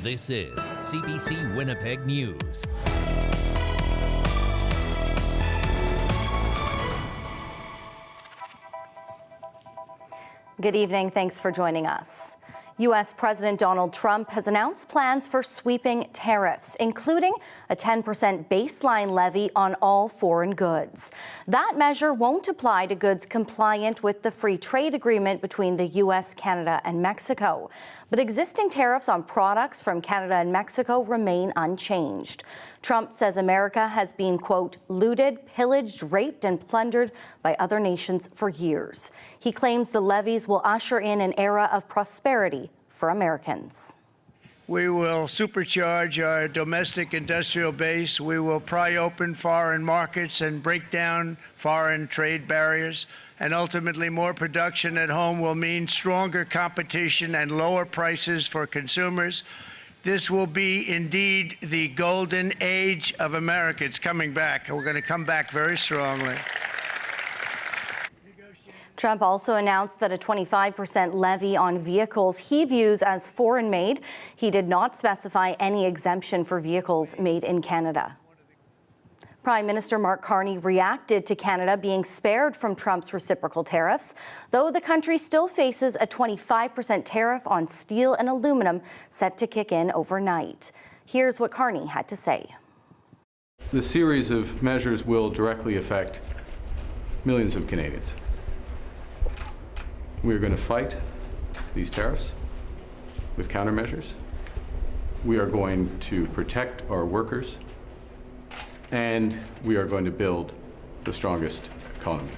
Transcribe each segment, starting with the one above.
This is CBC Winnipeg News. Good evening. Thanks for joining us. U.S. President Donald Trump has announced plans for sweeping tariffs, including a 10% baseline levy on all foreign goods. That measure won't apply to goods compliant with the free trade agreement between the U.S., Canada, and Mexico. But existing tariffs on products from Canada and Mexico remain unchanged. Trump says America has been, quote, looted, pillaged, raped, and plundered by other nations for years. He claims the levies will usher in an era of prosperity for Americans. We will supercharge our domestic industrial base. We will pry open foreign markets and break down foreign trade barriers. And ultimately, more production at home will mean stronger competition and lower prices for consumers. This will be indeed the golden age of America. It's coming back. We're going to come back very strongly. Trump also announced that a 25% levy on vehicles he views as foreign-made. He did not specify any exemption for vehicles made in Canada. Prime Minister Mark Carney reacted to Canada being spared from Trump's reciprocal tariffs, though the country still faces a 25% tariff on steel and aluminum set to kick in overnight. Here's what Carney had to say. The series of measures will directly affect millions of Canadians. We're going to fight these tariffs with countermeasures. We are going to protect our workers, and we are going to build the strongest economy.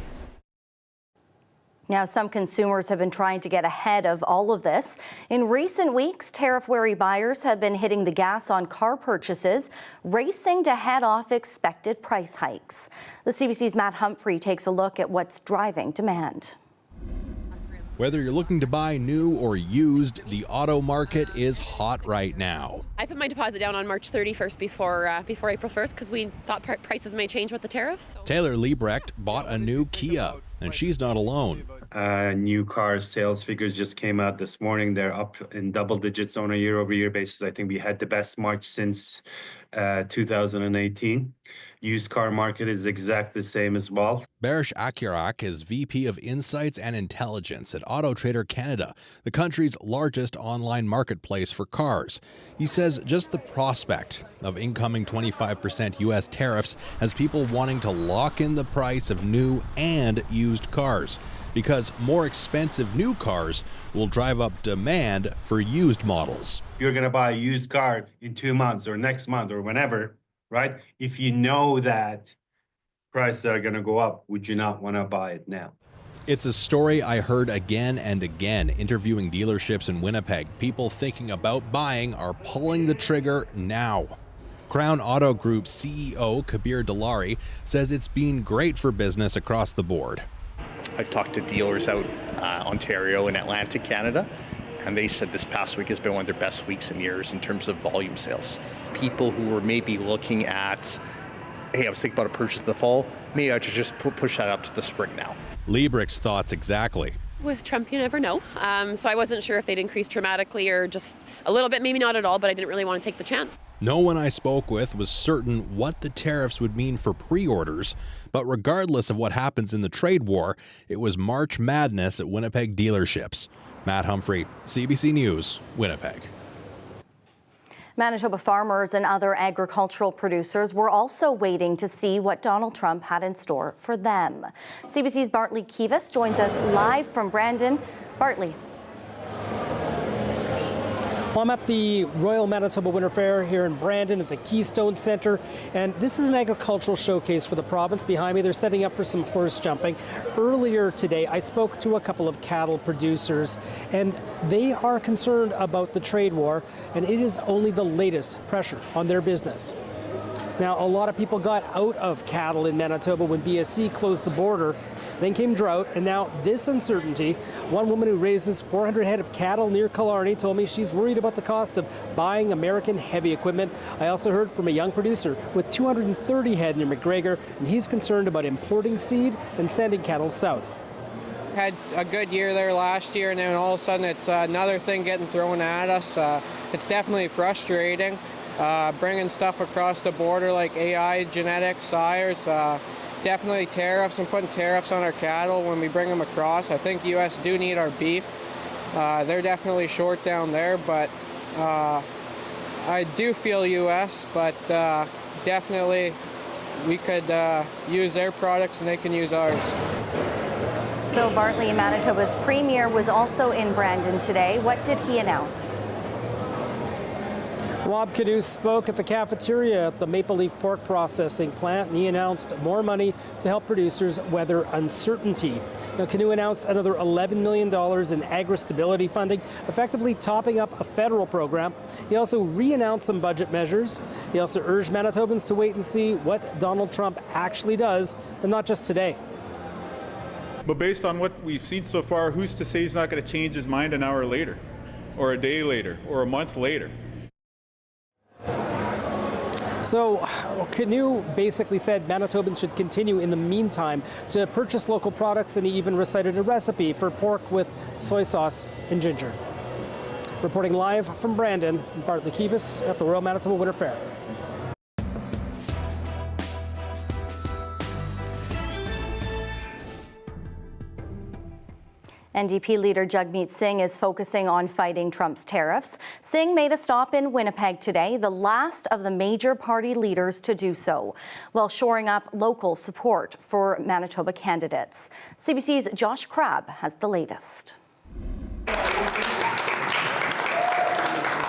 Now, some consumers have been trying to get ahead of all of this. In recent weeks, tariff-wary buyers have been hitting the gas on car purchases, racing to head off expected price hikes. The CBC's Matt Humphrey takes a look at what's driving demand. Whether you're looking to buy new or used, the auto market is hot right now. I put my deposit down on March 31st before April 1st because we thought prices may change with the tariffs. Taylor Liebrecht bought a new Kia, and she's not alone. New car sales figures just came out this morning. They're up in double digits on a year-over-year basis. I think we had the best March since 2018. Used car market is exactly the same as well. Barish Akirak is VP of Insights and Intelligence at Auto Trader Canada, the country's largest online marketplace for cars. He says just the prospect of incoming 25% U.S. tariffs has people wanting to lock in the price of new and used cars, because more expensive new cars will drive up demand for used models. You're going to buy a used car in 2 months or next month or whenever, right? If you know that prices are going to go up, would you not want to buy it now? It's a story I heard again and again interviewing dealerships in Winnipeg. People thinking about buying are pulling the trigger now. Crown Auto Group CEO Kabir Dalari says it's been great for business across the board. I've talked to dealers out Ontario and Atlantic Canada, and they said this past week has been one of their best weeks in years in terms of volume sales. People who were maybe looking at, hey, I was thinking about a purchase in the fall, maybe I should just push that up to the spring now. Liebrecht's thoughts exactly. With Trump, you never know. So I wasn't sure if they'd increase dramatically or just a little bit, maybe not at all, but I didn't really want to take the chance. No one I spoke with was certain what the tariffs would mean for pre-orders, but regardless of what happens in the trade war, it was March madness at Winnipeg dealerships. Matt Humphrey, CBC News, Winnipeg. Manitoba farmers and other agricultural producers were also waiting to see what Donald Trump had in store for them. CBC's Bartley Kivas joins us live from Brandon. Bartley. Well, I'm at the Royal Manitoba Winter Fair here in Brandon at the Keystone Centre, and this is an agricultural showcase for the province. Behind me, they're setting up for some horse jumping. Earlier today, I spoke to a couple of cattle producers, and they are concerned about the trade war, and it is only the latest pressure on their business. Now, a lot of people got out of cattle in Manitoba when BSC closed the border. Then came drought, and now this uncertainty. One woman who raises 400 head of cattle near Killarney told me she's worried about the cost of buying American heavy equipment. I also heard from a young producer with 230 head near McGregor, and he's concerned about importing seed and sending cattle south. had a good year there last year, and then all of a sudden it's another thing getting thrown at us. It's definitely frustrating. Bringing stuff across the border like AI, genetics, sires, definitely tariffs and putting tariffs on our cattle when we bring them across. I think U.S. do need our beef. They're definitely short down there, but I do feel U.S., but definitely we could use their products and they can use ours. So Bartley, Manitoba's premier, was also in Brandon today. What did he announce? Rob Canoe spoke at the cafeteria at the Maple Leaf Pork Processing Plant, and he announced more money to help producers weather uncertainty. Now, Canoe announced another $11 million in agri-stability funding, effectively topping up a federal program. He also re-announced some budget measures. He also urged Manitobans to wait and see what Donald Trump actually does, and not just today. But based on what we've seen so far, who's to say he's not going to change his mind an hour later, or a day later, or a month later? So Canoe basically said Manitobans should continue in the meantime to purchase local products, and he even recited a recipe for pork with soy sauce and ginger. Reporting live from Brandon, Bartley Kivas at the Royal Manitoba Winter Fair. NDP leader Jagmeet Singh is focusing on fighting Trump's tariffs. Singh made a stop in Winnipeg today, the last of the major party leaders to do so, while shoring up local support for Manitoba candidates. CBC's Josh Crabb has the latest.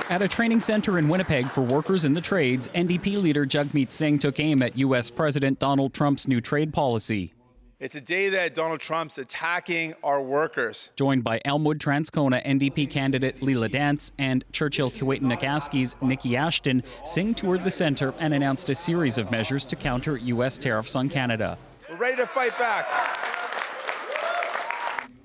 At a training center in Winnipeg for workers in the trades, NDP leader Jagmeet Singh took aim at U.S. President Donald Trump's new trade policy. It's a day that Donald Trump's attacking our workers. Joined by Elmwood-Transcona NDP candidate Leela Dance and Churchill-Keewatin-Nakaski's Nikki Ashton, Singh toured the center and announced a series of measures to counter U.S. tariffs on Canada. We're ready to fight back.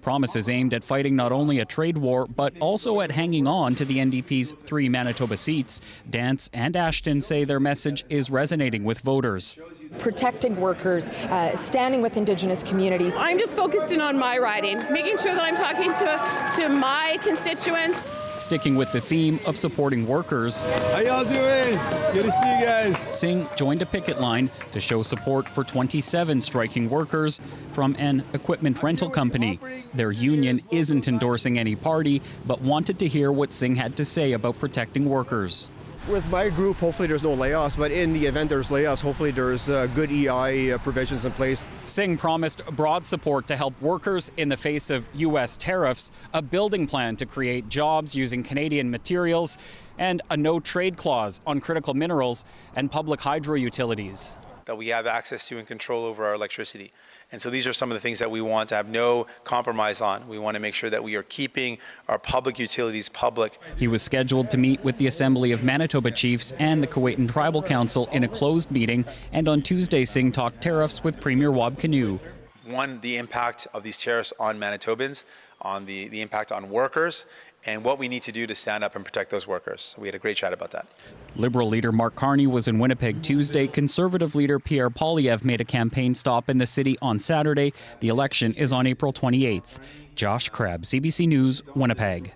Promises aimed at fighting not only a trade war, but also at hanging on to the NDP's 3 Manitoba seats. Dance and Ashton say their message is resonating with voters. Protecting workers, standing with Indigenous communities. I'm just focused in on my riding, making sure that I'm talking to my constituents. Sticking with the theme of supporting workers. How y'all doing? Good to see you guys. Singh joined a picket line to show support for 27 striking workers from an equipment rental company. Their union isn't endorsing any party, but wanted to hear what Singh had to say about protecting workers. With my group, hopefully there's no layoffs, but in the event there's layoffs, hopefully there's good EI provisions in place. Singh promised broad support to help workers in the face of U.S. tariffs, a building plan to create jobs using Canadian materials, and a no-trade clause on critical minerals and public hydro utilities. That we have access to and control over our electricity. And so these are some of the things that we want to have no compromise on. We want to make sure that we are keeping our public utilities public. He was scheduled to meet with the Assembly of Manitoba Chiefs and the Keewatin Tribal Council in a closed meeting, and on Tuesday Singh talked tariffs with Premier Rob Canoe. One, the impact of these tariffs on Manitobans, on the impact on workers, and what we need to do to stand up and protect those workers. We had a great chat about that. Liberal leader Mark Carney was in Winnipeg Tuesday. Conservative leader Pierre Poilievre made a campaign stop in the city on Saturday. The election is on April 28th. Josh Crabb, CBC News, Winnipeg.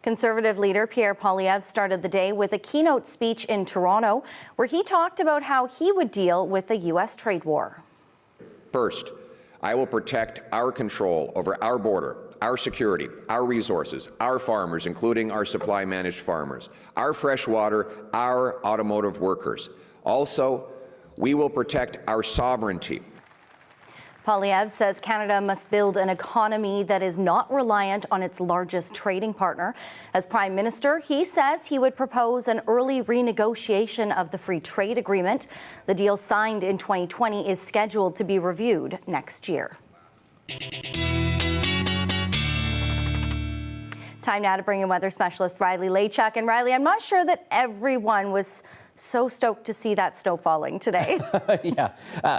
Conservative leader Pierre Poilievre started the day with a keynote speech in Toronto, where he talked about how he would deal with the U.S. trade war. First, I will protect our control over our border, our security, our resources, our farmers, including our supply-managed farmers, our fresh water, our automotive workers. Also, we will protect our sovereignty. Poilievre says Canada must build an economy that is not reliant on its largest trading partner. As Prime Minister, he says he would propose an early renegotiation of the free trade agreement. The deal signed in 2020 is scheduled to be reviewed next year. Time now to bring in weather specialist Riley Laychuk. And Riley, I'm not sure that everyone was so stoked to see that snow falling today. Yeah,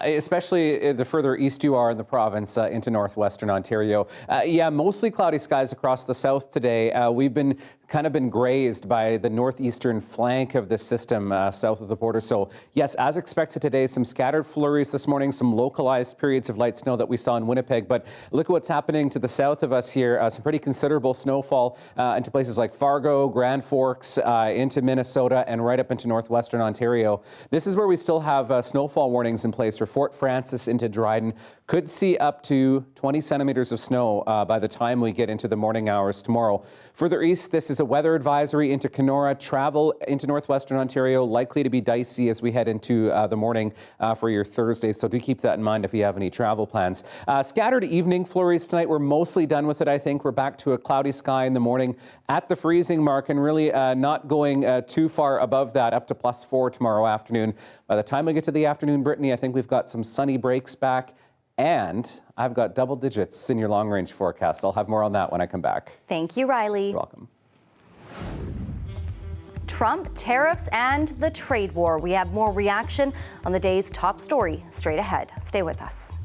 especially the further east you are in the province into northwestern Ontario. Yeah, mostly cloudy skies across the south today. We've been kind of been grazed by the northeastern flank of the system south of the border. So yes, as expected today, some scattered flurries this morning, some localized periods of light snow that we saw in Winnipeg. But look at what's happening to the south of us here. Some pretty considerable snowfall into places like Fargo, Grand Forks, into Minnesota, and right up into northwestern Ontario. This is where we still have snowfall warnings in place for Fort Frances into Dryden. Could see up to 20 centimeters of snow by the time we get into the morning hours tomorrow. Further east, this is a weather advisory into Kenora. Travel into northwestern Ontario likely to be dicey as we head into the morning for your Thursday. So do keep that in mind if you have any travel plans. Scattered evening flurries tonight. We're mostly done with it, I think. We're back to a cloudy sky in the morning at the freezing mark and really not going too far above that, up to +4 tomorrow afternoon. By the time we get to the afternoon, Brittany, I think we've got some sunny breaks back. And I've got double digits in your long-range forecast. I'll have more on that when I come back. Thank you, Riley. You're welcome. Trump, tariffs, and the trade war. We have more reaction on the day's top story straight ahead. Stay with us.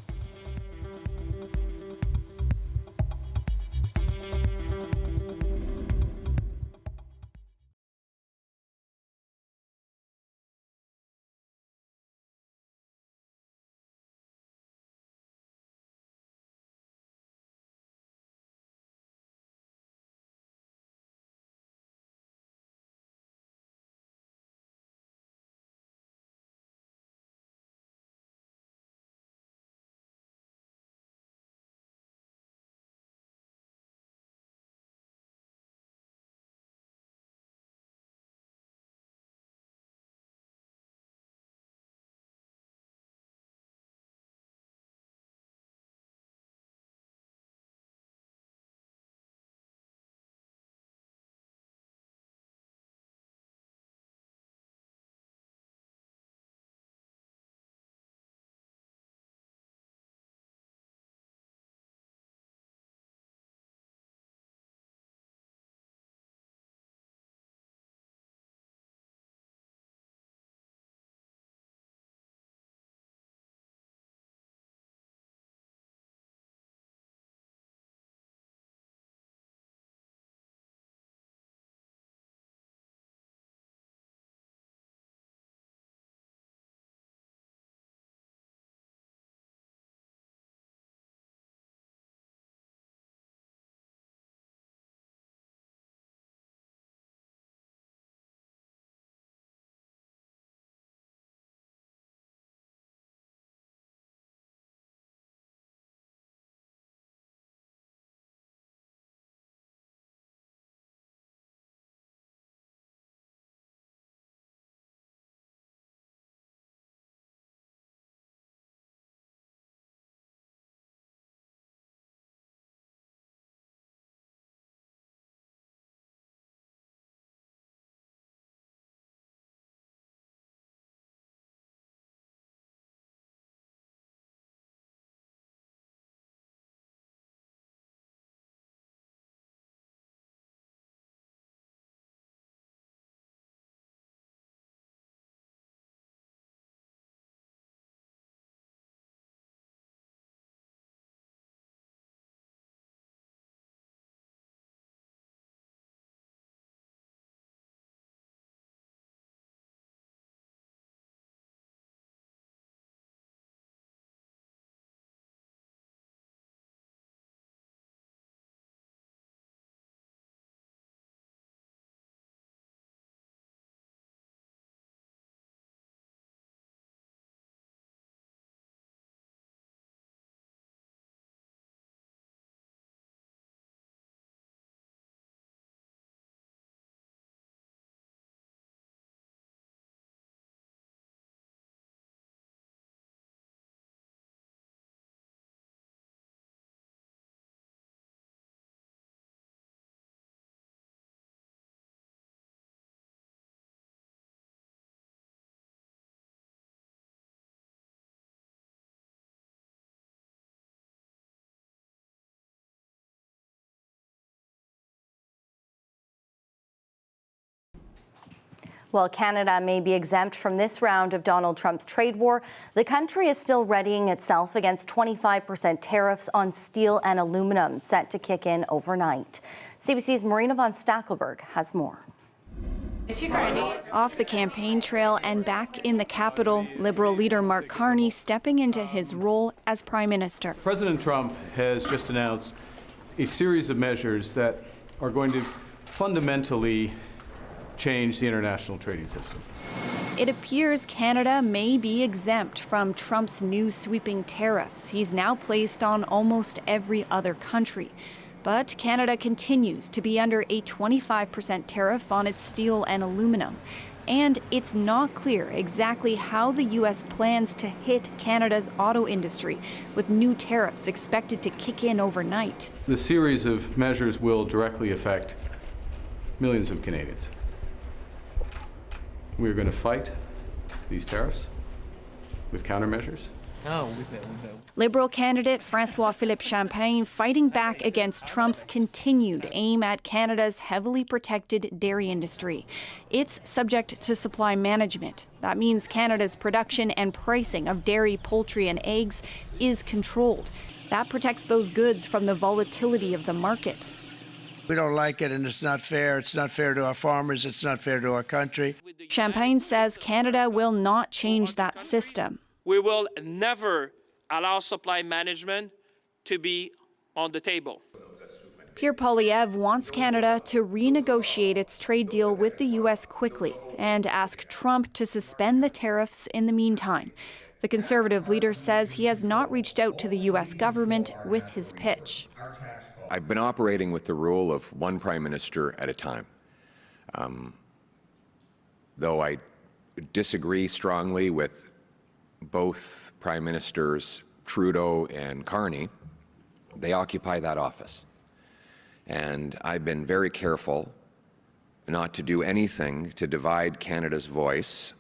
While Canada may be exempt from this round of Donald Trump's trade war, the country is still readying itself against 25% tariffs on steel and aluminum set to kick in overnight. CBC's Marina von Stackelberg has more. Off the campaign trail and back in the capital, Liberal leader Mark Carney stepping into his role as Prime Minister. President Trump has just announced a series of measures that are going to fundamentally change the international trading system. It appears Canada may be exempt from Trump's new sweeping tariffs he's now placed on almost every other country. But Canada continues to be under a 25% tariff on its steel and aluminum. And it's not clear exactly how the U.S. plans to hit Canada's auto industry, with new tariffs expected to kick in overnight. The series of measures will directly affect millions of Canadians. We're going to fight these tariffs with countermeasures. Liberal candidate François-Philippe Champagne fighting back against Trump's continued aim at Canada's heavily protected dairy industry. It's subject to supply management. That means Canada's production and pricing of dairy, poultry, and eggs is controlled. That protects those goods from the volatility of the market. We don't like it, and it's not fair. It's not fair to our farmers. It's not fair to our country. Champagne says Canada will not change that system. We will never allow supply management to be on the table. Pierre Poilievre wants Canada to renegotiate its trade deal with the U.S. quickly and ask Trump to suspend the tariffs in the meantime. The Conservative leader says he has not reached out to the U.S. government with his pitch. I've been operating with the rule of one prime minister at a time. Though I disagree strongly with both Prime Ministers Trudeau and Carney, they occupy that office. And I've been very careful not to do anything to divide Canada's voice.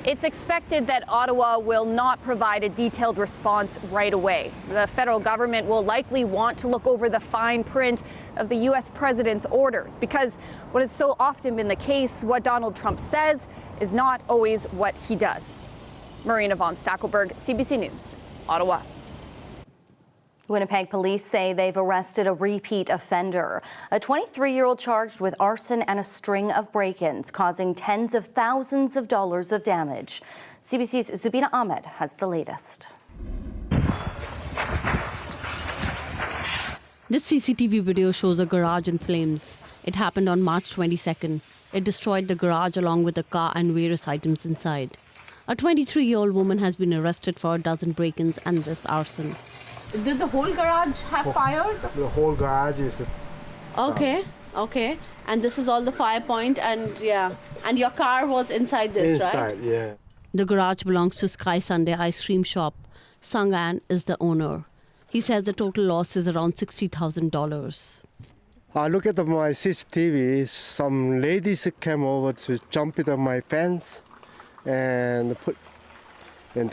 It's expected that Ottawa will not provide a detailed response right away. The federal government will likely want to look over the fine print of the U.S. president's orders, because what has so often been the case, what Donald Trump says is not always what he does. Marina von Stackelberg, CBC News, Ottawa. Winnipeg police say they've arrested a repeat offender, a 23-year-old charged with arson and a string of break-ins, causing tens of thousands of dollars of damage. CBC's Zubina Ahmed has the latest. This CCTV video shows a garage in flames. It happened on March 22nd. It destroyed the garage along with the car and various items inside. A 23-year-old woman has been arrested for a dozen break-ins and this arson. Did the whole garage have fire? The whole garage is... Okay. And this is all the fire point, and yeah. And your car was inside this, right? Inside, yeah. The garage belongs to Sky Sunday ice cream shop. Sangan is the owner. He says the total loss is around $60,000. I look at my CCTV. Some ladies came over to jump into my fence and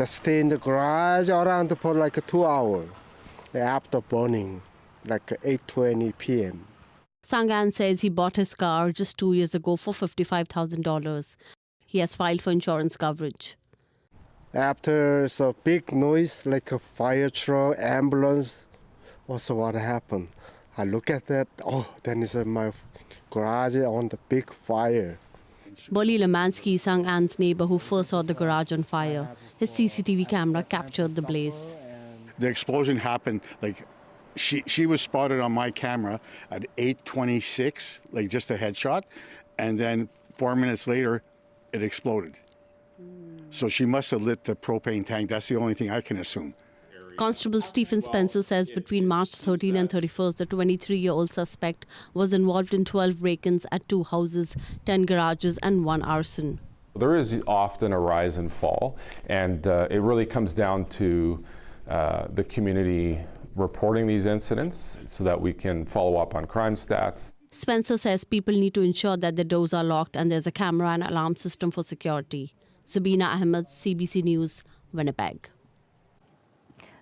stay in the garage around for like 2 hours after burning, like 8:20 p.m. Sangan says he bought his car just 2 years ago for $55,000. He has filed for insurance coverage. After a big noise, like a fire truck, ambulance, also what happened? I look at that, then it's my garage on the big fire. Bolly Lemansky, Sangan's neighbor who first saw the garage on fire. His CCTV camera captured the blaze. The explosion happened, like, she was spotted on my camera at 8:26, like just a headshot, and then 4 minutes later, it exploded. So she must have lit the propane tank. That's the only thing I can assume. Constable Stephen Spencer says between March 13 and 31st, the 23-year-old suspect was involved in 12 break-ins at 2 houses, 10 garages, and 1 arson. There is often a rise and fall, and it really comes down to the community reporting these incidents so that we can follow up on crime stats. Spencer says people need to ensure that the doors are locked and there's a camera and alarm system for security. Sabina Ahmed, CBC News, Winnipeg.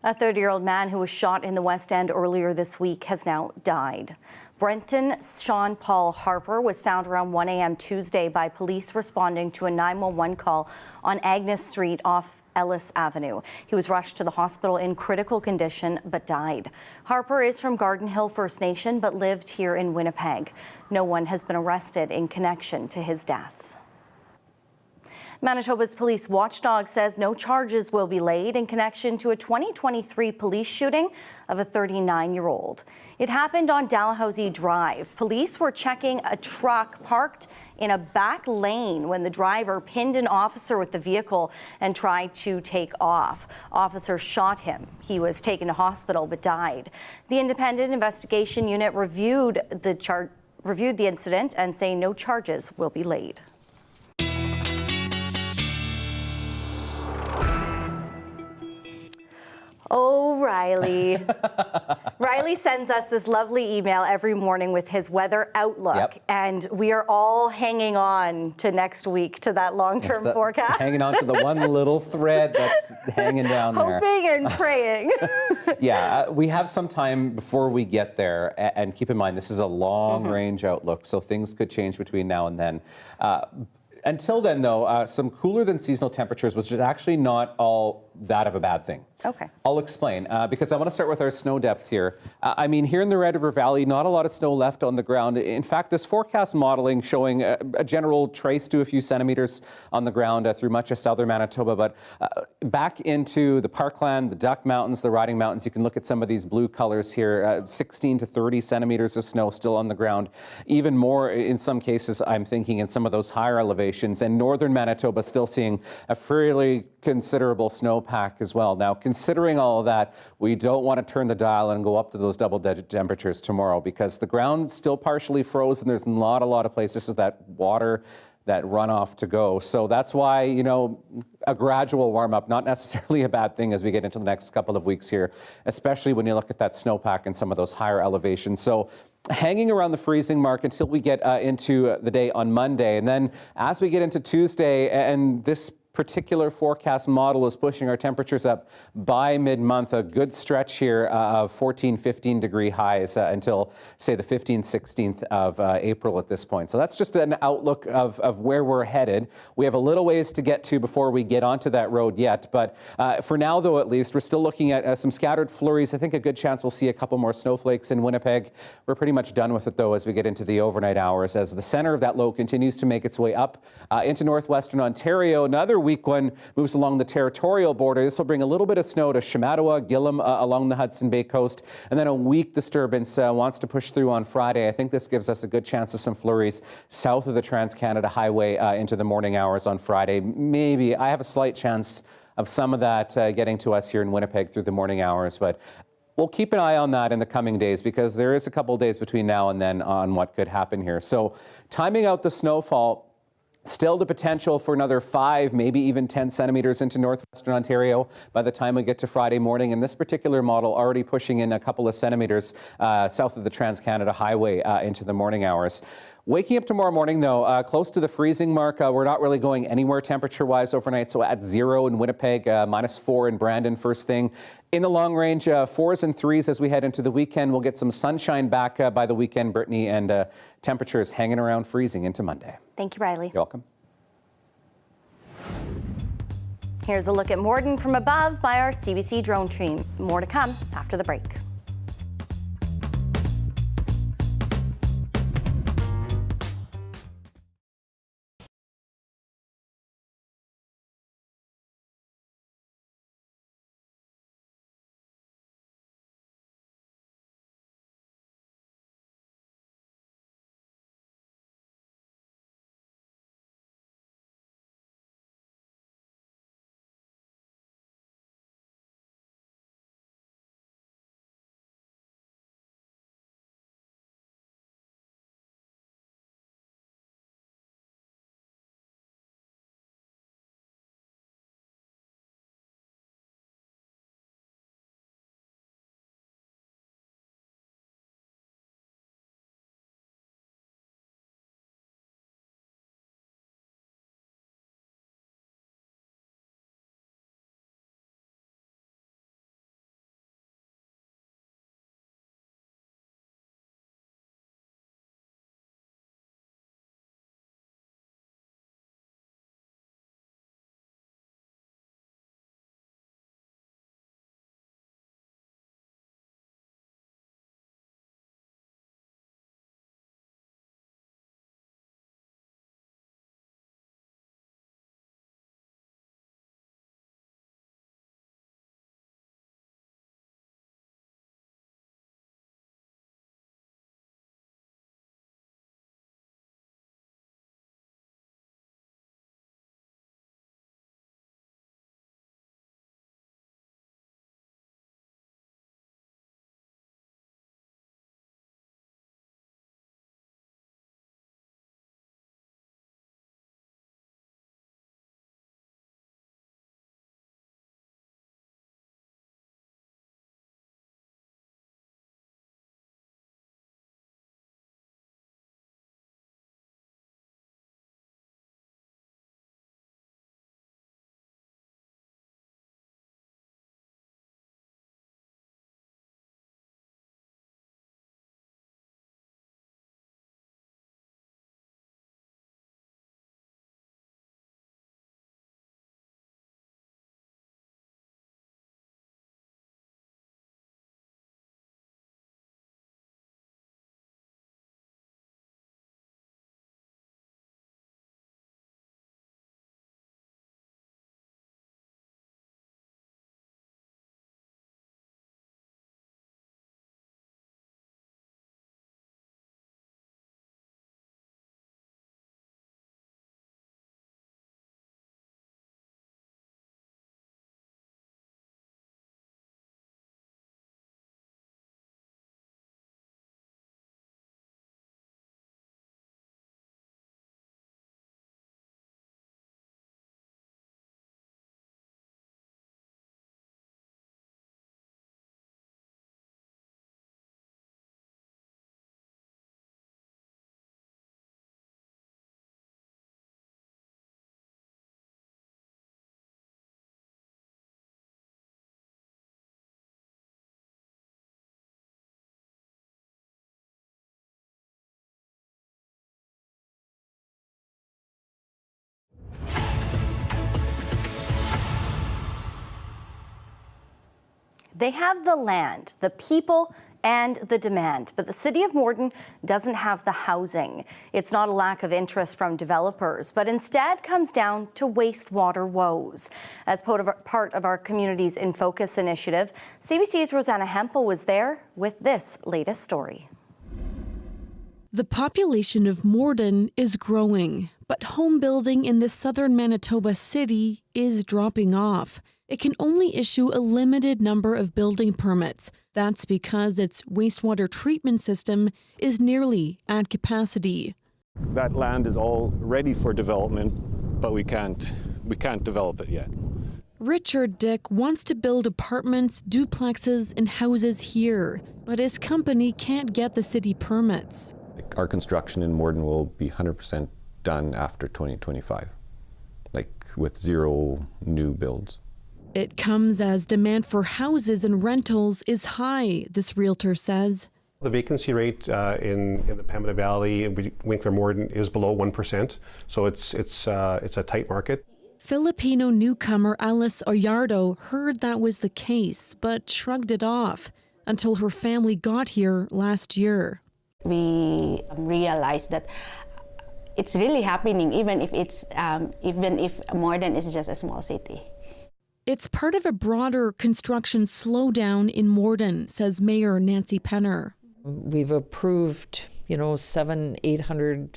A 30-year-old man who was shot in the West End earlier this week has now died. Brenton Sean Paul Harper was found around 1 a.m. Tuesday by police responding to a 911 call on Agnes Street off Ellis Avenue. He was rushed to the hospital in critical condition but died. Harper is from Garden Hill First Nation but lived here in Winnipeg. No one has been arrested in connection to his death. Manitoba's police watchdog says no charges will be laid in connection to a 2023 police shooting of a 39-year-old. It happened on Dalhousie Drive. Police were checking a truck parked in a back lane when the driver pinned an officer with the vehicle and tried to take off. Officers shot him. He was taken to hospital but died. The Independent Investigation Unit reviewed the incident and say no charges will be laid. Oh, Riley. Riley sends us this lovely email every morning with his weather outlook, and we are all hanging on to next week, to that long-term forecast. Hanging on to the one little thread that's hanging down there. Hoping and praying. Yeah, we have some time before we get there, and keep in mind, this is a long-range outlook, so things could change between now and then. Until then, though, some cooler than seasonal temperatures, which is actually not all that of a bad thing. Okay. I'll explain, because I want to start with our snow depth here. I mean, here in the Red River Valley, not a lot of snow left on the ground. In fact, this forecast modeling showing a general trace to a few centimeters on the ground through much of southern Manitoba. But back into the Parkland, the Duck Mountains, the Riding Mountains, you can look at some of these blue colors here, 16 to 30 centimeters of snow still on the ground. Even more in some cases, I'm thinking, in some of those higher elevations. And northern Manitoba still seeing a fairly considerable snowpack as well. Now, considering all of that, we don't want to turn the dial and go up to those double-digit temperatures tomorrow, because the ground's still partially frozen. There's not a lot of places for that water, that runoff to go. So that's why, you know, a gradual warm-up, not necessarily a bad thing as we get into the next couple of weeks here, especially when you look at that snowpack and some of those higher elevations. So hanging around the freezing mark until we get into the day on Monday. And then as we get into Tuesday, and this particular forecast model is pushing our temperatures up by mid-month, a good stretch here of 14, 15 degree highs until, say, the 15th, 16th of April at this point. So that's just an outlook of where we're headed. We have a little ways to get to before we get onto that road yet. But for now, though, at least, we're still looking at some scattered flurries. I think a good chance we'll see a couple more snowflakes in Winnipeg. We're pretty much done with it, though, as we get into the overnight hours, as the center of that low continues to make its way up into northwestern Ontario. Another weak one moves along the territorial border. This will bring a little bit of snow to Shamattawa, Gillam along the Hudson Bay coast, and then a weak disturbance wants to push through on Friday. I think this gives us a good chance of some flurries south of the Trans-Canada Highway into the morning hours on Friday. Maybe I have a slight chance of some of that getting to us here in Winnipeg through the morning hours, but we'll keep an eye on that in the coming days, because there is a couple of days between now and then on what could happen here. So timing out the snowfall, still the potential for another 5, maybe even 10 centimeters into northwestern Ontario by the time we get to Friday morning. And this particular model already pushing in a couple of centimeters south of the Trans-Canada Highway into the morning hours. Waking up tomorrow morning, though, close to the freezing mark. We're not really going anywhere temperature-wise overnight, so at 0 in Winnipeg, -4 in Brandon first thing. In the long range, 4s and 3s as we head into the weekend. We'll get some sunshine back by the weekend, Brittany, and temperatures hanging around freezing into Monday. Thank you, Riley. You're welcome. Here's a look at Morden from above by our CBC drone team. More to come after the break. They have the land, the people, and the demand, but the city of Morden doesn't have the housing. It's not a lack of interest from developers, but instead comes down to wastewater woes. As part of our Communities in Focus initiative, CBC's Rosanna Hempel was there with this latest story. The population of Morden is growing, but home building in the southern Manitoba city is dropping off. It can only issue a limited number of building permits. That's because its wastewater treatment system is nearly at capacity. That land is all ready for development, but we can't develop it yet. Richard Dick wants to build apartments, duplexes, and houses here, but his company can't get the city permits. Our construction in Morden will be 100% done after 2025, with zero new builds. It comes as demand for houses and rentals is high, this realtor says. The vacancy rate in the Pembina Valley and Winkler Morden is below 1%, so it's a tight market. Filipino newcomer Alice Oyardo heard that was the case, but shrugged it off until her family got here last year. We realized that it's really happening, even if Morden is just a small city. It's part of a broader construction slowdown in Morden, says Mayor Nancy Penner. We've approved, 700-800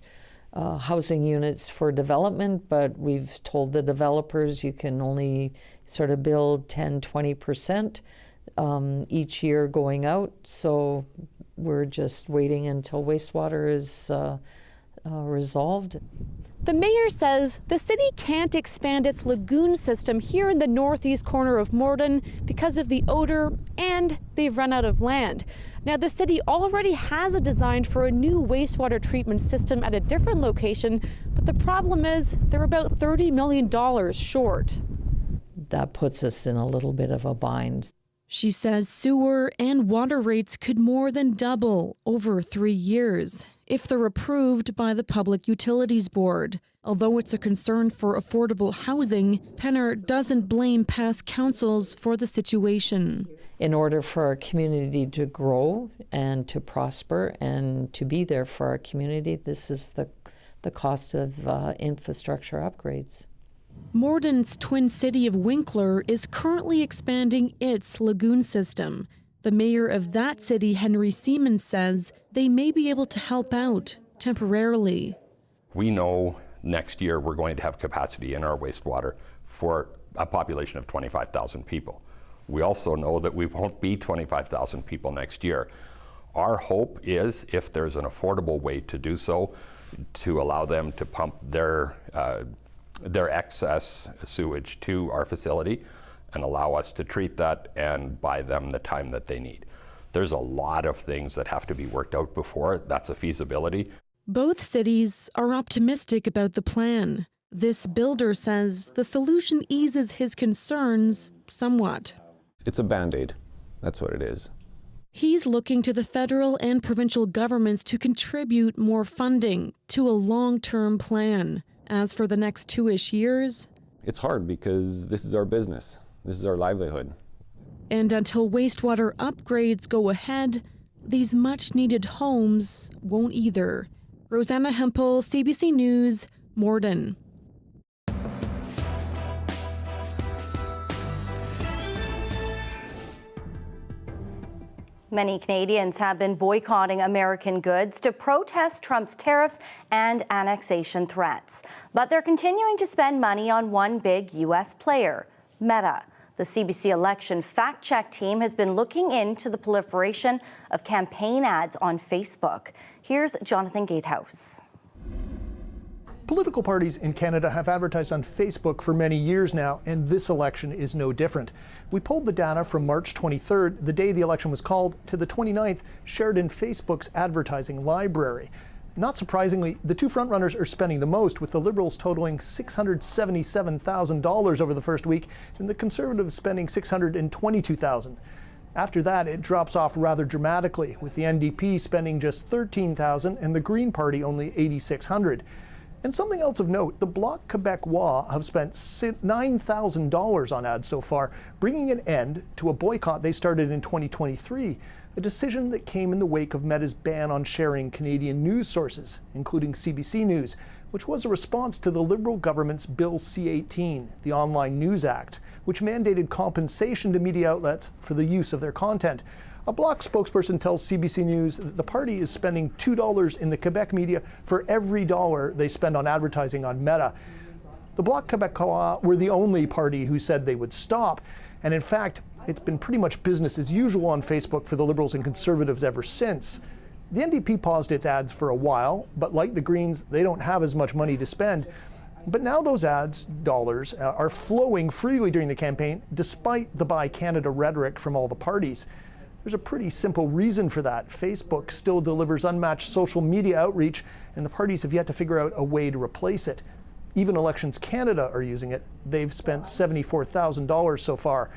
housing units for development, but we've told the developers you can only sort of build 10-20% each year going out. So we're just waiting until wastewater is resolved. The mayor says the city can't expand its lagoon system here in the northeast corner of Morden because of the odor, and they've run out of land. Now, the city already has a design for a new wastewater treatment system at a different location, but the problem is they're about $30 million short. That puts us in a little bit of a bind. She says sewer and water rates could more than double over 3 years if they're approved by the Public Utilities Board. Although it's a concern for affordable housing, Penner doesn't blame past councils for the situation. In order for our community to grow and to prosper and to be there for our community, this is the cost of infrastructure upgrades. Morden's twin city of Winkler is currently expanding its lagoon system. The mayor of that city, Henry Seaman, says they may be able to help out temporarily. We know next year we're going to have capacity in our wastewater for a population of 25,000 people. We also know that we won't be 25,000 people next year. Our hope is, if there's an affordable way to do so, to allow them to pump their excess sewage to our facility and allow us to treat that and buy them the time that they need. There's a lot of things that have to be worked out before that's a feasibility. Both cities are optimistic about the plan. This builder says the solution eases his concerns somewhat. It's a Band-Aid. That's what it is. He's looking to the federal and provincial governments to contribute more funding to a long-term plan. As for the next 2-ish years, it's hard because this is our business. This is our livelihood. And until wastewater upgrades go ahead, these much-needed homes won't either. Rosanna Hempel, CBC News, Morden. Many Canadians have been boycotting American goods to protest Trump's tariffs and annexation threats. But they're continuing to spend money on one big U.S. player, Meta. The CBC election fact-check team has been looking into the proliferation of campaign ads on Facebook. Here's Jonathan Gatehouse. Political parties in Canada have advertised on Facebook for many years now, and this election is no different. We pulled the data from March 23rd, the day the election was called, to the 29th, shared in Facebook's advertising library. Not surprisingly, the two frontrunners are spending the most, with the Liberals totaling $677,000 over the first week, and the Conservatives spending $622,000. After that, it drops off rather dramatically, with the NDP spending just $13,000 and the Green Party only $8,600. And something else of note, the Bloc Québécois have spent $9,000 on ads so far, bringing an end to a boycott they started in 2023, a decision that came in the wake of Meta's ban on sharing Canadian news sources, including CBC News, which was a response to the Liberal government's Bill C-18, the Online News Act, which mandated compensation to media outlets for the use of their content. A Bloc spokesperson tells CBC News that the party is spending $2 in the Quebec media for every dollar they spend on advertising on Meta. The Bloc Québécois were the only party who said they would stop, and in fact, it's been pretty much business as usual on Facebook for the Liberals and Conservatives ever since. The NDP paused its ads for a while, but like the Greens, they don't have as much money to spend. But now those ads dollars are flowing freely during the campaign, despite the Buy Canada rhetoric from all the parties. There's a pretty simple reason for that. Facebook still delivers unmatched social media outreach, and the parties have yet to figure out a way to replace it. Even Elections Canada are using it. They've spent $74,000 so far.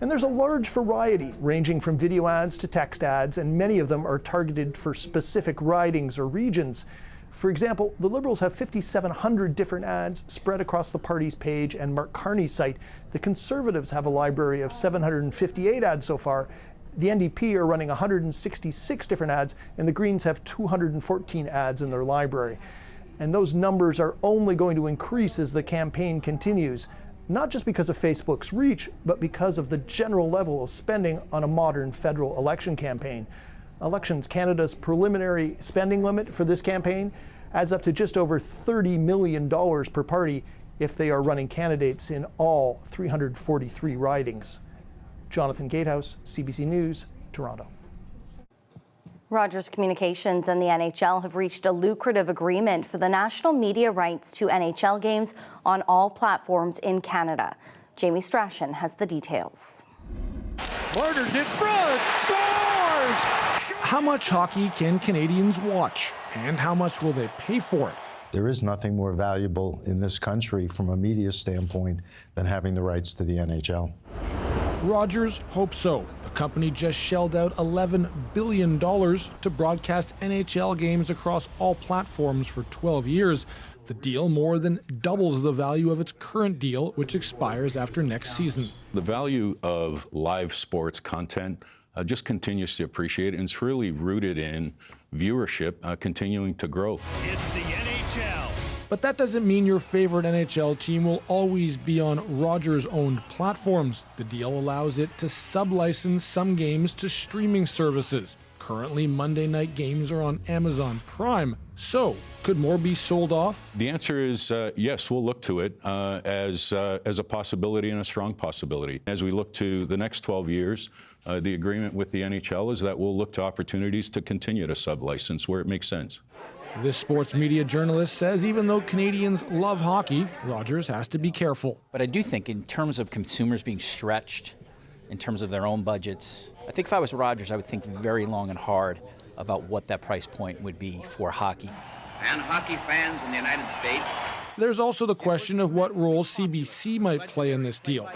And there's a large variety, ranging from video ads to text ads, and many of them are targeted for specific ridings or regions. For example, the Liberals have 5,700 different ads spread across the party's page and Mark Carney's site. The Conservatives have a library of 758 ads so far. The NDP are running 166 different ads, and the Greens have 214 ads in their library. And those numbers are only going to increase as the campaign continues, not just because of Facebook's reach, but because of the general level of spending on a modern federal election campaign. Elections Canada's preliminary spending limit for this campaign adds up to just over $30 million per party if they are running candidates in all 343 ridings. Jonathan Gatehouse, CBC News, Toronto. Rogers Communications and the NHL have reached a lucrative agreement for the national media rights to NHL games on all platforms in Canada. Jamie Strachan has the details. Martyrs in front, scores! How much hockey can Canadians watch, and how much will they pay for it? There is nothing more valuable in this country from a media standpoint than having the rights to the NHL. Rogers hopes so. The company just shelled out $11 billion to broadcast NHL games across all platforms for 12 years. The deal more than doubles the value of its current deal, which expires after next season. The value of live sports content just continues to appreciate, and it's really rooted in viewership continuing to grow. It's the NHL. But that doesn't mean your favorite NHL team will always be on Rogers-owned platforms. The deal allows it to sub-license some games to streaming services. Currently, Monday night games are on Amazon Prime. So, could more be sold off? The answer is yes, we'll look to it as a possibility and a strong possibility. As we look to the next 12 years, the agreement with the NHL is that we'll look to opportunities to continue to sub-license where it makes sense. This sports media journalist says even though Canadians love hockey, Rogers has to be careful. But I do think in terms of consumers being stretched, in terms of their own budgets, I think if I was Rogers, I would think very long and hard about what that price point would be for hockey. And hockey fans in the United States. There's also the question of what role CBC might play in this deal.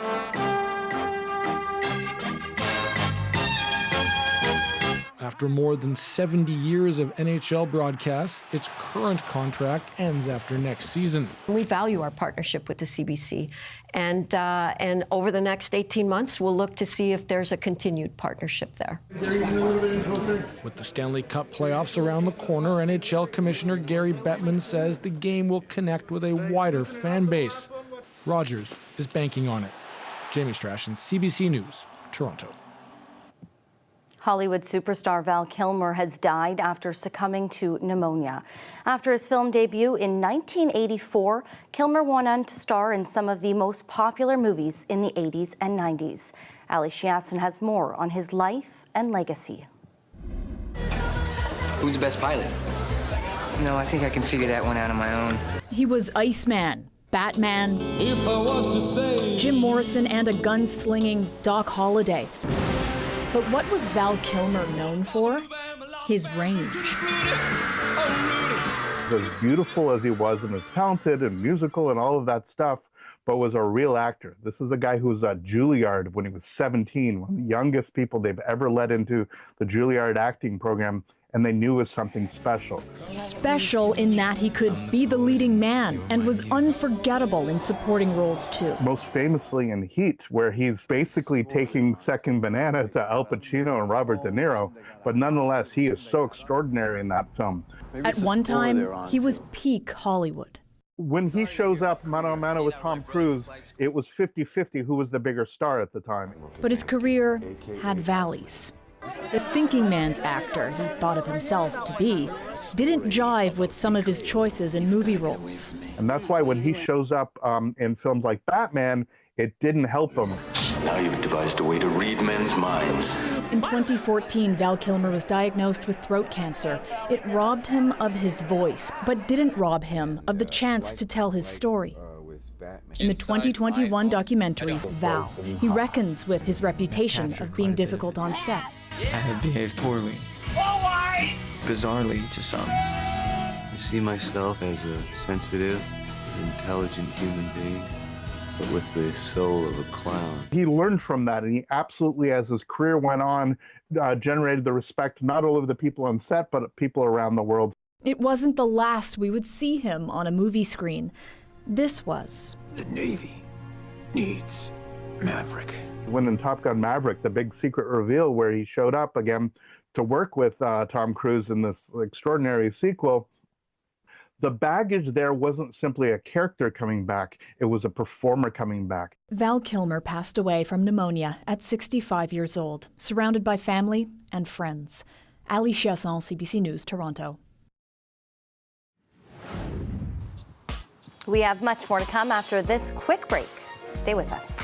After more than 70 years of NHL broadcasts, its current contract ends after next season. We value our partnership with the CBC, and over the next 18 months, we'll look to see if there's a continued partnership there. With the Stanley Cup playoffs around the corner, NHL Commissioner Gary Bettman says the game will connect with a wider fan base. Rogers is banking on it. Jamie Strachan, CBC News, Toronto. Hollywood superstar Val Kilmer has died after succumbing to pneumonia. After his film debut in 1984, Kilmer went on to star in some of the most popular movies in the 80s and 90s. Ali Shiasen has more on his life and legacy. Who's the best pilot? No, I think I can figure that one out on my own. He was Iceman, Batman, If I was to say, Jim Morrison, and a gunslinging Doc Holliday. But what was Val Kilmer known for? His range. As beautiful as he was and as talented and musical and all of that stuff, but was a real actor. This is a guy who was at Juilliard when he was 17, one of the youngest people they've ever let into the Juilliard acting program. and they knew it was something special. Special in that he could be the leading man and was unforgettable in supporting roles too. Most famously in Heat, where he's basically taking second banana to Al Pacino and Robert De Niro, but nonetheless, he is so extraordinary in that film. At one time, he was peak Hollywood. When he shows up mano a mano with Tom Cruise, it was 50-50 who was the bigger star at the time. But his career had valleys. The thinking man's actor he thought of himself to be didn't jive with some of his choices in movie roles. And that's why when he shows up in films like Batman, it didn't help him. Now you've devised a way to read men's minds. In 2014, Val Kilmer was diagnosed with throat cancer. It robbed him of his voice, but didn't rob him of the chance to tell his story. In the 2021 documentary, Val, he reckons with his reputation of being difficult on set. I have behaved poorly. Bizarrely to some. I see myself as a sensitive, intelligent human being, but with the soul of a clown. He learned from that, and he absolutely, as his career went on, generated the respect not only of the people on set, but people around the world. It wasn't the last we would see him on a movie screen. This was. The Navy needs Maverick. When in Top Gun Maverick, the big secret reveal where he showed up again to work with Tom Cruise in this extraordinary sequel, the baggage there wasn't simply a character coming back, it was a performer coming back. Val Kilmer passed away from pneumonia at 65 years old, surrounded by family and friends. Ali Chiasson, CBC News, Toronto. We have much more to come after this quick break. Stay with us.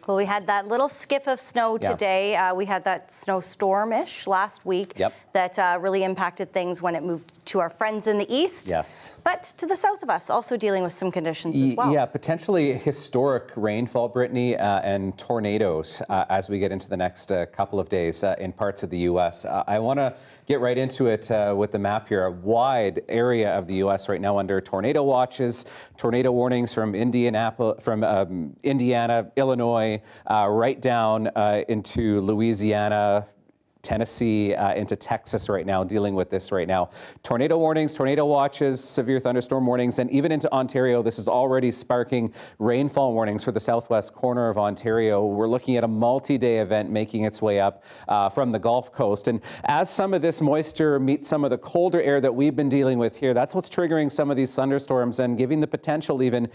Well, we had that little skiff of snow today. We had that snowstorm-ish last week that really impacted things when it moved to our friends in the east. Yes. But to the south of us, also dealing with some conditions as well. Yeah, potentially historic rainfall, Brittany, and tornadoes as we get into the next couple of days in parts of the U.S. I want to get right into it with the map here. A wide area of the U.S. right now under tornado watches, tornado warnings from Indiana, Illinois, right down into Louisiana, Tennessee, into Texas right now, dealing with this right now. Tornado warnings, tornado watches, severe thunderstorm warnings, and even into Ontario. This is already sparking rainfall warnings for the southwest corner of Ontario. We're looking at a multi-day event making its way up from the Gulf Coast. And as some of this moisture meets some of the colder air that we've been dealing with here, that's what's triggering some of these thunderstorms and giving the potential even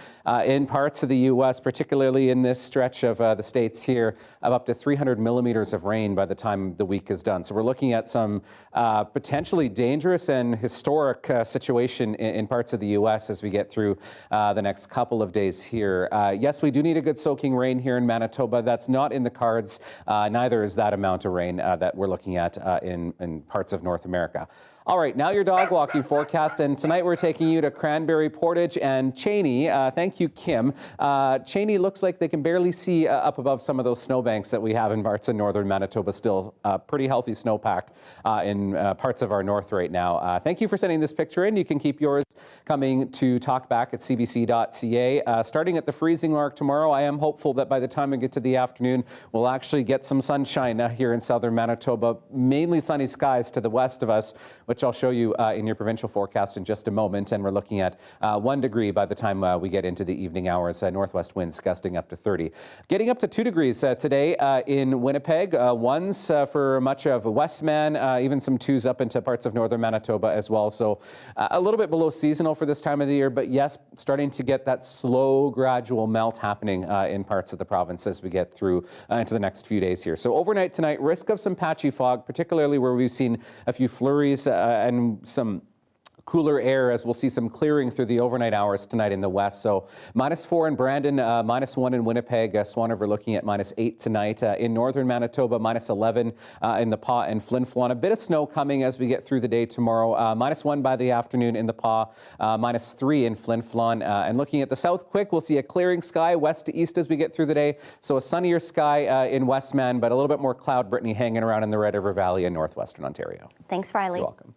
in parts of the U.S., particularly in this stretch of the states here, of up to 300 millimeters of rain by the time the week is done. So we're looking at some potentially dangerous and historic situation in parts of the U.S. as we get through the next couple of days here. Yes, we do need a good soaking rain here in Manitoba. That's not in the cards. Neither is that amount of rain that we're looking at in parts of North America. All right, now your dog walking forecast, and tonight we're taking you to Cranberry, Portage, and Cheney. Thank you, Kim. Cheney looks like they can barely see up above some of those snowbanks that we have in parts of northern Manitoba still. Pretty healthy snowpack in parts of our north right now. Thank you for sending this picture in. You can keep yours coming to talkback at cbc.ca. Starting at the freezing mark tomorrow, I am hopeful that by the time we get to the afternoon, we'll actually get some sunshine here in southern Manitoba. Mainly sunny skies to the west of us, which I'll show you in your provincial forecast in just a moment. And we're looking at 1 degree by the time we get into the evening hours. Northwest winds gusting up to 30. Getting up to 2 degrees today in Winnipeg. 1s for much of Westman, even some 2s up into parts of northern Manitoba as well. So a little bit below seasonal for this time of the year. But yes, starting to get that slow, gradual melt happening in parts of the province as we get through into the next few days here. So overnight tonight, risk of some patchy fog, particularly where we've seen a few flurries and some cooler air as we'll see some clearing through the overnight hours tonight in the west. So -4 in Brandon, -1 in Winnipeg. Swan River looking at -8 tonight. In northern Manitoba, -11 in the Pas and Flin Flon. A bit of snow coming as we get through the day tomorrow. -1 by the afternoon in the Pas, -3 in Flin Flon. And looking at the south quick, we'll see a clearing sky west to east as we get through the day. So a sunnier sky in Westman, but a little bit more cloud, Brittany, hanging around in the Red River Valley in northwestern Ontario. Thanks, Riley. You're welcome.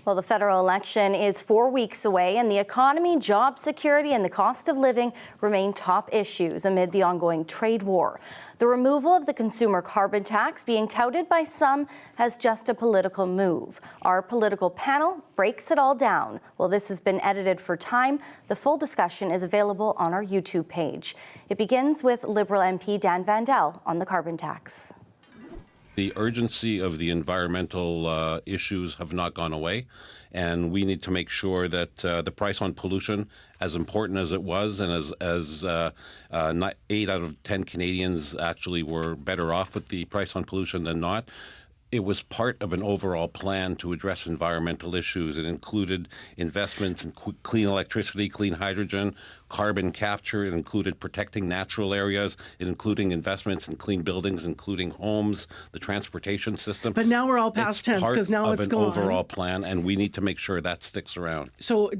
Well, the federal election is 4 weeks away, and the economy, job security, and the cost of living remain top issues amid the ongoing trade war. The removal of the consumer carbon tax being touted by some as just a political move. Our political panel breaks it all down. Well, this has been edited for time. The full discussion is available on our YouTube page. It begins with Liberal MP Dan Vandel on the carbon tax. The urgency of the environmental issues have not gone away, and we need to make sure that the price on pollution, as important as it was, and as 8 out of 10 Canadians actually were better off with the price on pollution than not, it was part of an overall plan to address environmental issues. It included investments in clean electricity, clean hydrogen, carbon capture. It included protecting natural areas. It including investments in clean buildings, including homes, the transportation system. But now we're all past tense because now it's gone. It's part of an overall plan, and we need to make sure that sticks around. So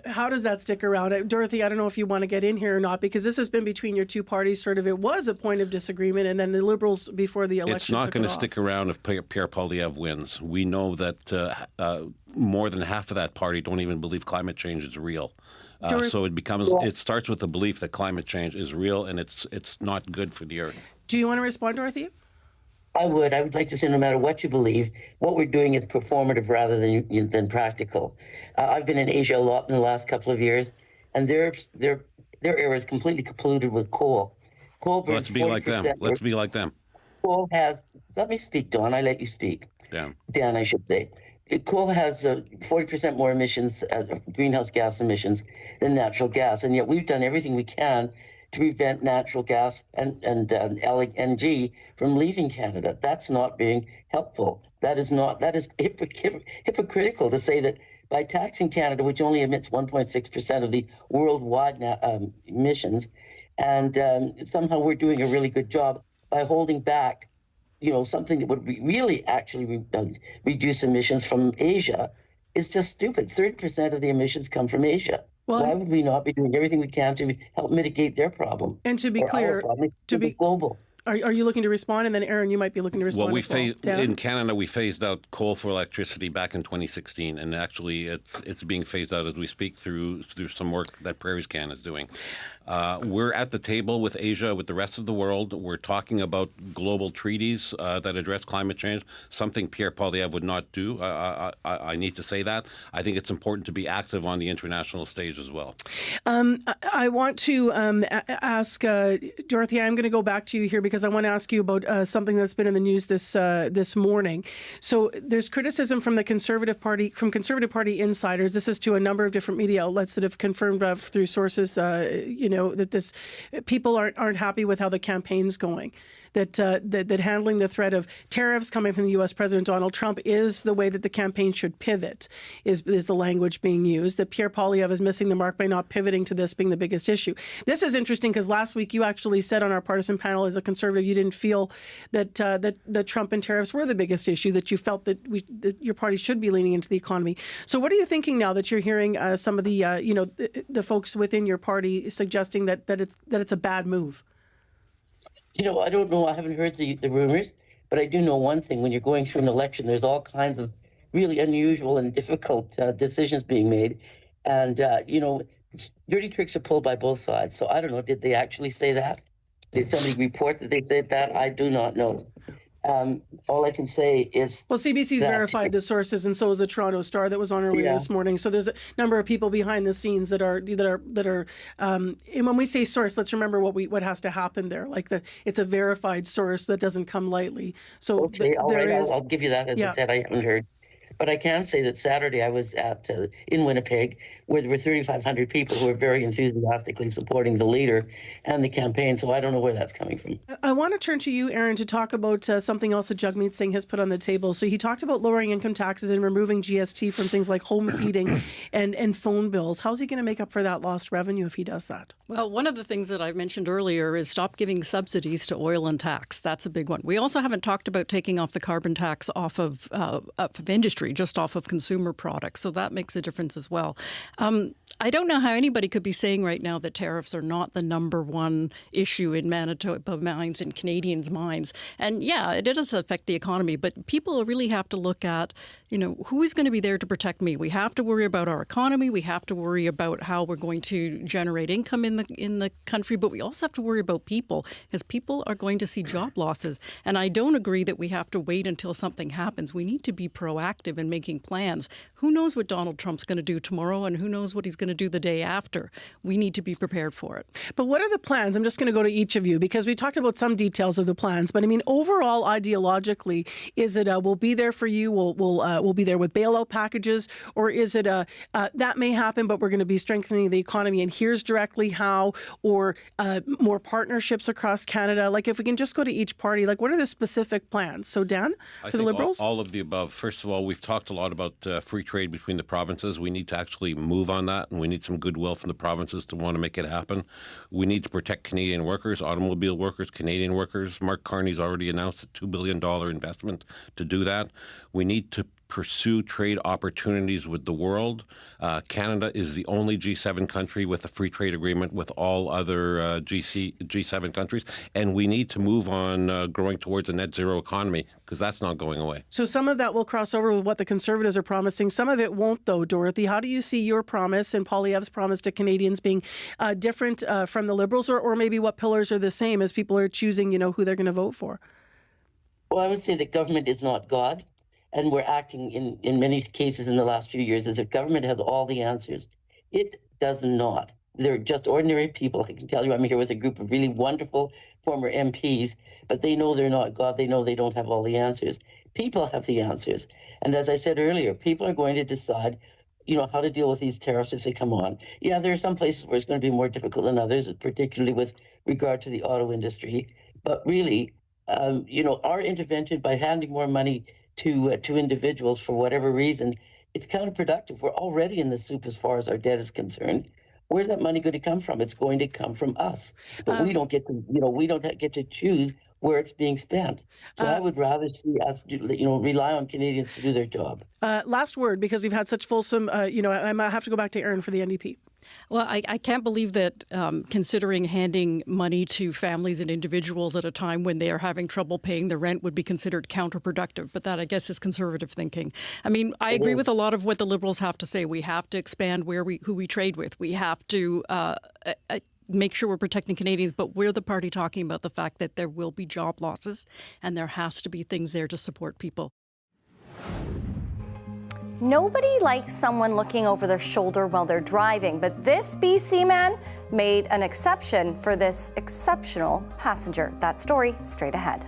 how does that stick around? Dorothy, I don't know if you want to get in here or not, because this has been between your two parties. Sort of, it was a point of disagreement, and then the Liberals before the election. It's not going to stick around if Pierre Poilievre wins. We know that more than half of that party don't even believe climate change is real. So it starts with the belief that climate change is real and it's not good for the earth. Do you want to respond, Dorothy? I would like to say no matter what you believe, what we're doing is performative rather than practical. I've been in Asia a lot in the last couple of years, and their air is completely polluted with coal. Coal burns. Let's be like them. Let's be like them. Coal has. Let me speak, Don. I let you speak. Dan, I should say. Coal has 40% more emissions, greenhouse gas emissions, than natural gas, and yet we've done everything we can to prevent natural gas and LNG from leaving Canada. That's not being helpful. That is hypocritical to say that by taxing Canada, which only emits 1.6% of the worldwide emissions, And somehow we're doing a really good job by holding back, something that would really actually reduce emissions from Asia. Is just stupid. 30% of the emissions come from Asia. Well, why would we not be doing everything we can to help mitigate their problem? And to be or clear, our problem, it's global. Are you looking to respond? And then, Aaron, you might be looking to respond as well. In Canada, we phased out coal for electricity back in 2016, and actually it's being phased out as we speak through some work that Prairies Can is doing. We're at the table with Asia, with the rest of the world. We're talking about global treaties that address climate change, something Pierre Poilievre would not do. I need to say that. I think it's important to be active on the international stage as well. I want to ask, Dorothy, I'm going to go back to you here because I want to ask you about something that's been in the news this morning. So there's criticism from the Conservative Party, insiders. This is to a number of different media outlets that have confirmed through sources, that people aren't happy with how the campaign's going. That handling the threat of tariffs coming from the U.S. President Donald Trump is the way that the campaign should pivot, is the language being used. That Pierre Poilievre is missing the mark by not pivoting to this being the biggest issue. This is interesting because last week you actually said on our partisan panel as a Conservative you didn't feel that Trump and tariffs were the biggest issue, that you felt that your party should be leaning into the economy. So what are you thinking now that you're hearing some of the folks within your party suggesting that it's a bad move? I don't know. I haven't heard the rumors, but I do know one thing. When you're going through an election, there's all kinds of really unusual and difficult decisions being made. And, dirty tricks are pulled by both sides. So I don't know. Did they actually say that? Did somebody report that they said that? I do not know. All I can say is... Well, CBC's verified the sources, and so is the Toronto Star that was on earlier this morning. So there's a number of people behind the scenes that are. And when we say source, let's remember what has to happen there. It's a verified source that doesn't come lightly. So okay, I'll give you that. As I said, I haven't heard. But I can say that Saturday I was in Winnipeg, where there were 3,500 people who were very enthusiastically supporting the leader and the campaign. So I don't know where that's coming from. I want to turn to you, Aaron, to talk about something else that Jagmeet Singh has put on the table. So he talked about lowering income taxes and removing GST from things like home heating and phone bills. How's he going to make up for that lost revenue if he does that? Well, one of the things that I mentioned earlier is stop giving subsidies to oil and tax. That's a big one. We also haven't talked about taking off the carbon tax off of industry, just off of consumer products. So that makes a difference as well. I don't know how anybody could be saying right now that tariffs are not the number one issue in Manitoba minds and Canadians' minds. And yeah, it does affect the economy, but people really have to look at, who is going to be there to protect me? We have to worry about our economy. We have to worry about how we're going to generate income in the country, but we also have to worry about people, because people are going to see job losses. And I don't agree that we have to wait until something happens. We need to be proactive in making plans. Who knows what Donald Trump's going to do tomorrow, and who knows what he's going to do the day after? We need to be prepared for it. But what are the plans? I'm just going to go to each of you because we talked about some details of the plans. But I mean, overall, ideologically, is it we'll be there for you, we'll be there with bailout packages, or is it that may happen, but we're going to be strengthening the economy and here's directly how, or more partnerships across Canada? If we can just go to each party, what are the specific plans? So Dan, for the Liberals? All of the above. First of all, we've talked a lot about free trade between the provinces. We need to actually move on that, and we need some goodwill from the provinces to want to make it happen. We need to protect Canadian workers, automobile workers, Canadian workers. Mark Carney's already announced a $2 billion investment to do that. We need to pursue trade opportunities with the world. Canada is the only G7 country with a free trade agreement with all other G7 countries, and we need to move on growing towards a net zero economy, because that's not going away. So some of that will cross over with what the Conservatives are promising. Some of it won't, though, Dorothy. How do you see your promise and Poilievre's promise to Canadians being different from the Liberals, or maybe what pillars are the same as people are choosing, who they're going to vote for? Well, I would say that government is not God. And we're acting in many cases in the last few years as if government has all the answers. It does not. They're just ordinary people. I can tell you I'm here with a group of really wonderful former MPs, but they know they're not God. They know they don't have all the answers. People have the answers. And as I said earlier, people are going to decide, how to deal with these tariffs if they come on. Yeah, there are some places where it's going to be more difficult than others, particularly with regard to the auto industry. But really, our intervention by handing more money to individuals for whatever reason, it's counterproductive. We're already in the soup as far as our debt is concerned. Where's that money going to come from? It's going to come from us, but we don't get to, we don't get to choose where it's being spent. So I would rather see us, rely on Canadians to do their job. Last word, because we've had such fulsome, I might have to go back to Aaron for the NDP. Well, I can't believe that considering handing money to families and individuals at a time when they are having trouble paying their rent would be considered counterproductive. But that, I guess, is conservative thinking. I mean, I agree with a lot of what the Liberals have to say. We have to expand who we trade with. We have to make sure we're protecting Canadians. But we're the party talking about the fact that there will be job losses and there has to be things there to support people. Nobody likes someone looking over their shoulder while they're driving, but this BC man made an exception for this exceptional passenger. That story straight ahead.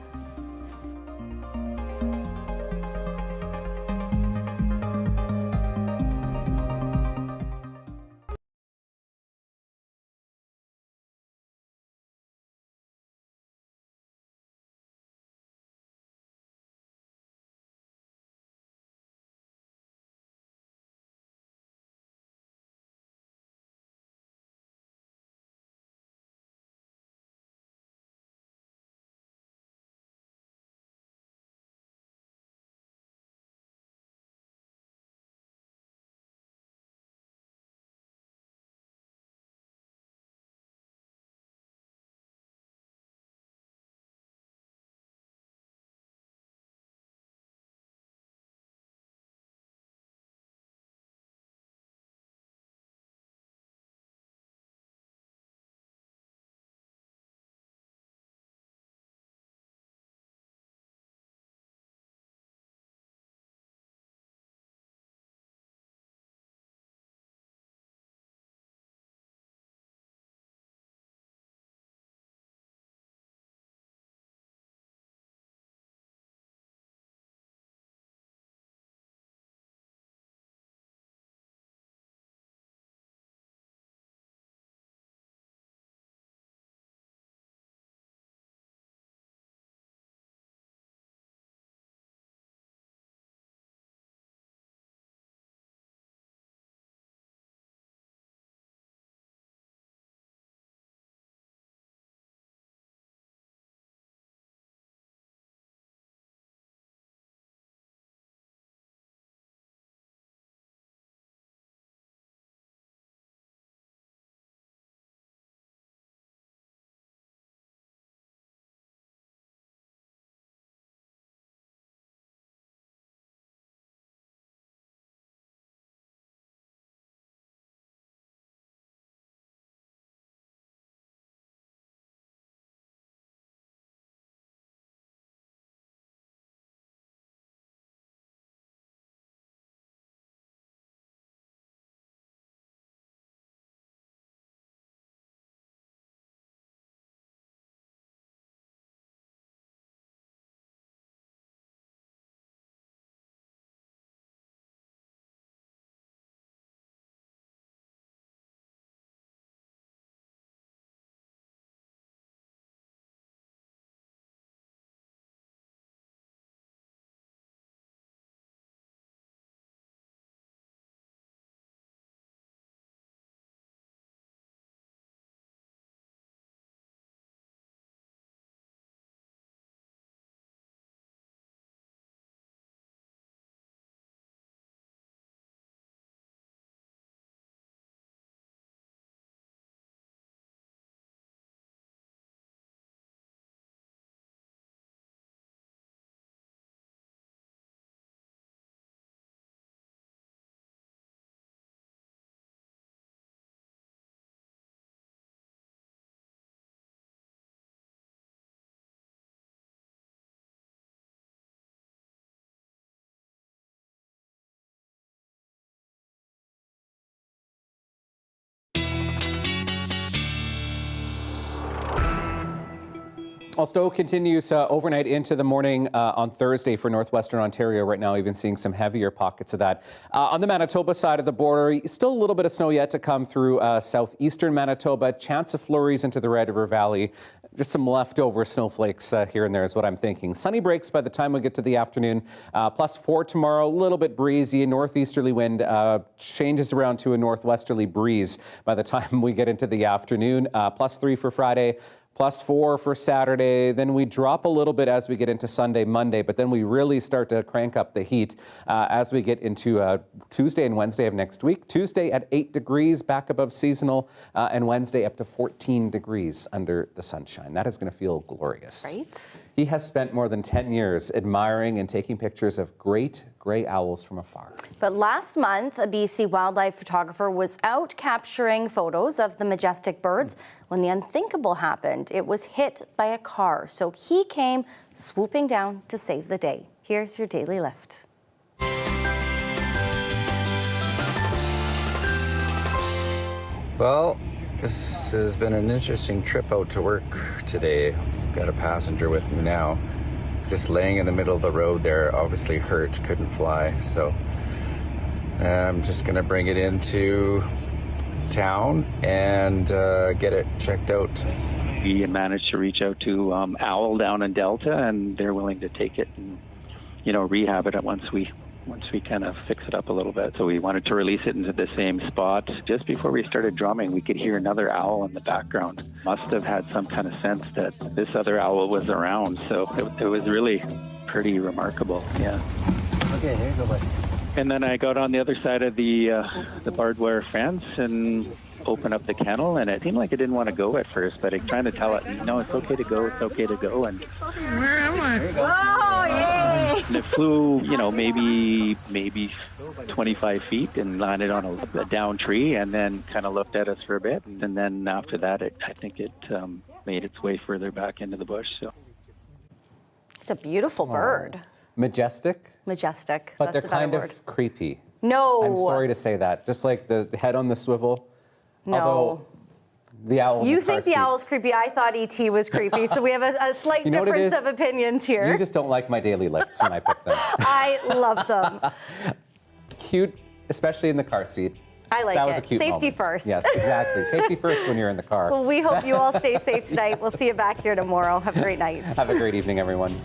Well, snow continues overnight into the morning on Thursday for northwestern Ontario. Right now, even seeing some heavier pockets of that. On the Manitoba side of the border, still a little bit of snow yet to come through southeastern Manitoba. Chance of flurries into the Red River Valley. Just some leftover snowflakes here and there is what I'm thinking. Sunny breaks by the time we get to the afternoon. +4 tomorrow, a little bit breezy. Northeasterly wind changes around to a northwesterly breeze by the time we get into the afternoon. +3 for Friday. +4 for Saturday. Then we drop a little bit as we get into Sunday, Monday, but then we really start to crank up the heat as we get into Tuesday and Wednesday of next week. Tuesday at 8 degrees, back above seasonal, and Wednesday up to 14 degrees under the sunshine. That is going to feel glorious. Right? He has spent more than 10 years admiring and taking pictures of great gray owls from afar. But last month, a BC wildlife photographer was out capturing photos of the majestic birds when the unthinkable happened. It was hit by a car, so he came swooping down to save the day. Here's your Daily Lift. Well, this has been an interesting trip out to work today. Got a passenger with me now. Just laying in the middle of the road there, obviously hurt, couldn't fly. So I'm just gonna bring it into town and get it checked out. We managed to reach out to Owl down in Delta, and they're willing to take it and, rehab it once we kind of fix it up a little bit. So we wanted to release it into the same spot. Just before we started drumming, we could hear another owl in the background. Must have had some kind of sense that this other owl was around. So it was really pretty remarkable. Yeah. Okay, here you go, buddy. And then I got on the other side of the barbed wire fence and opened up the kennel, and it seemed like it didn't want to go at first, but I'm trying to tell it, no, it's okay to go, it's okay to go. And where am I? Oh, yay! And it flew, maybe 25 feet and landed on a down tree, and then kind of looked at us for a bit. And then after that, I think it made its way further back into the bush. So it's a beautiful bird. Majestic? Majestic. But That's they're kind of creepy. No. I'm sorry to say that. Just like the head on the swivel. No. Although the owl. You think the owl's creepy. I thought E.T. was creepy. So we have a slight difference of opinions here. You just don't like my daily lifts when I pick them. I love them. Cute, especially in the car seat. I like that was it. A cute Safety moment. first. Yes, exactly. Safety first when you're in the car. Well, we hope you all stay safe tonight. We'll see you back here tomorrow. Have a great night. Have a great evening, everyone.